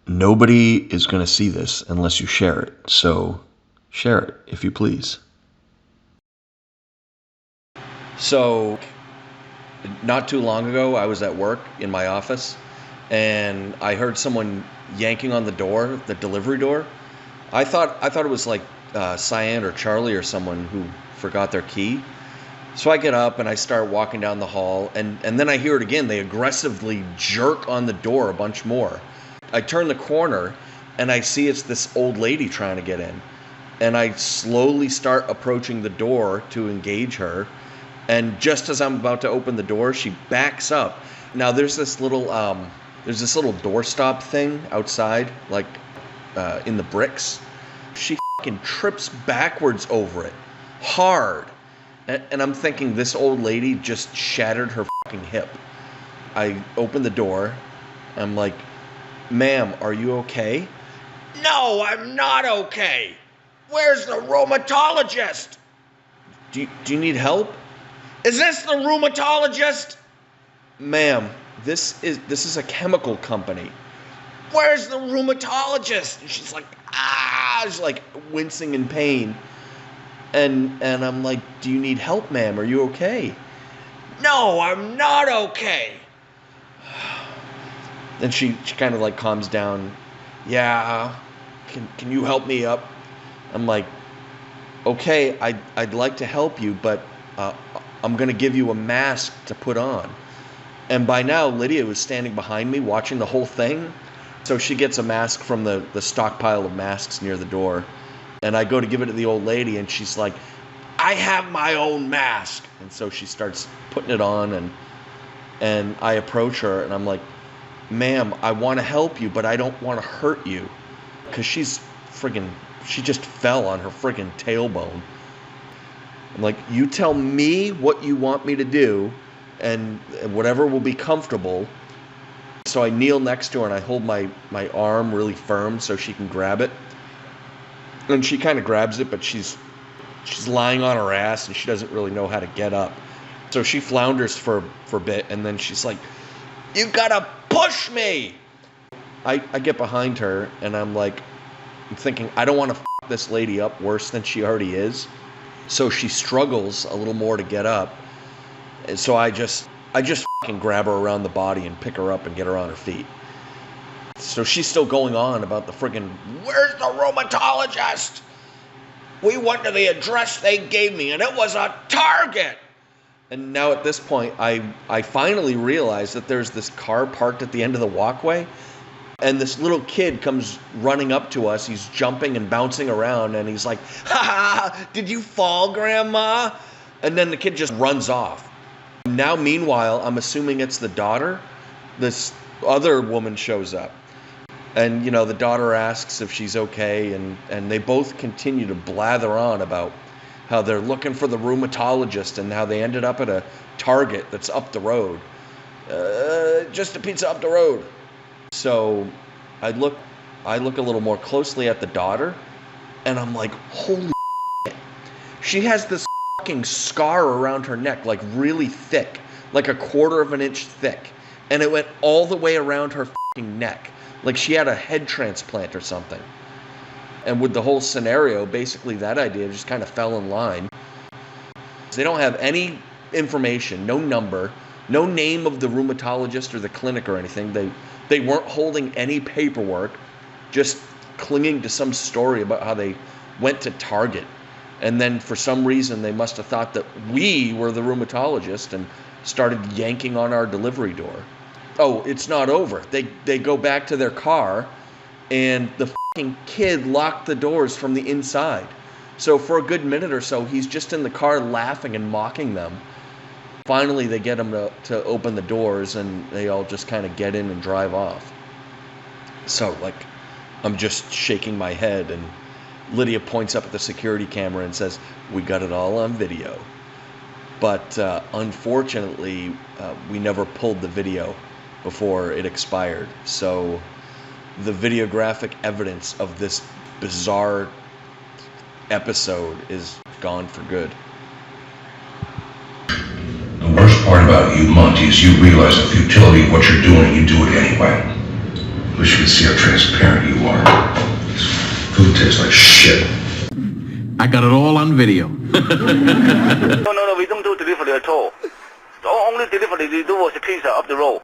Nobody is going to see this unless you share it. So share it, if you please. So not too long ago, I was at work in my office, and I heard someone yanking on the door, the delivery door. I thought it was like Cyan or Charlie or someone who forgot their key. So I get up and I start walking down the hall, and then I hear it again. They aggressively jerk on the door a bunch more. I turn the corner and I see it's this old lady trying to get in. And I slowly start approaching the door to engage her. And just as I'm about to open the door, she backs up. Now there's this little doorstop thing outside, like in the bricks. She fucking trips backwards over it, hard. And I'm thinking this old lady just shattered her fucking hip. I open the door. I'm like, "Ma'am, are you okay?" "No, I'm not okay. Where's the rheumatologist?" Do you need help?" "Is this the rheumatologist?" "Ma'am, this is a chemical company." "Where's the rheumatologist?" And she's like, she's like wincing in pain. And I'm like, "Do you need help, ma'am? Are you okay?" "No, I'm not okay." Then she kind of like calms down. "Yeah, can you help me up?" I'm like, "Okay, I'd like to help you, but I'm gonna give you a mask to put on." And by now, Lydia was standing behind me watching the whole thing. So she gets a mask from the stockpile of masks near the door. And I go to give it to the old lady, and she's like, "I have my own mask." And so she starts putting it on, and I approach her, and I'm like, "Ma'am, I want to help you, but I don't want to hurt you." Because she just fell on her friggin' tailbone. I'm like, "You tell me what you want me to do, and whatever will be comfortable." So I kneel next to her, and I hold my arm really firm so she can grab it. And she kind of grabs it, but she's lying on her ass, and she doesn't really know how to get up. So she flounders for a bit, and then she's like, "You gotta push me!" I get behind her, and I'm thinking, I don't want to f*** this lady up worse than she already is. So she struggles a little more to get up. And so I just fucking grab her around the body and pick her up and get her on her feet. So she's still going on about the friggin', "Where's the rheumatologist? We went to the address they gave me, and it was a Target." And now at this point, I finally realize that there's this car parked at the end of the walkway, and this little kid comes running up to us. He's jumping and bouncing around, and he's like, "Ha ha, did you fall, Grandma?" And then the kid just runs off. Now, meanwhile, I'm assuming it's the daughter. This other woman shows up. And, the daughter asks if she's okay, and they both continue to blather on about how they're looking for the rheumatologist and how they ended up at a Target that's up the road. Just a pizza up the road. So I look a little more closely at the daughter, and I'm like, holy shit. She has this fucking scar around her neck, like really thick, like a 1/4 of an inch thick. And it went all the way around her fucking neck. Like she had a head transplant or something. And with the whole scenario, basically that idea just kind of fell in line. They don't have any information, no number, no name of the rheumatologist or the clinic or anything. They weren't holding any paperwork, just clinging to some story about how they went to Target. And then for some reason, they must have thought that we were the rheumatologist and started yanking on our delivery door. Oh, it's not over. They go back to their car, and the fucking kid locked the doors from the inside. So for a good minute or so, he's just in the car laughing and mocking them. Finally, they get him to open the doors, and they all just kind of get in and drive off. So, I'm just shaking my head, and Lydia points up at the security camera and says, "We got it all on video." But unfortunately, we never pulled the video before it expired. So the videographic evidence of this bizarre episode is gone for good. The worst part about you, Monty, is you realize the futility of what you're doing and you do it anyway. Wish you could see how transparent you are. This food tastes like shit. I got it all on video. No, we don't do delivery at all. The only delivery we do was a pizza up the road.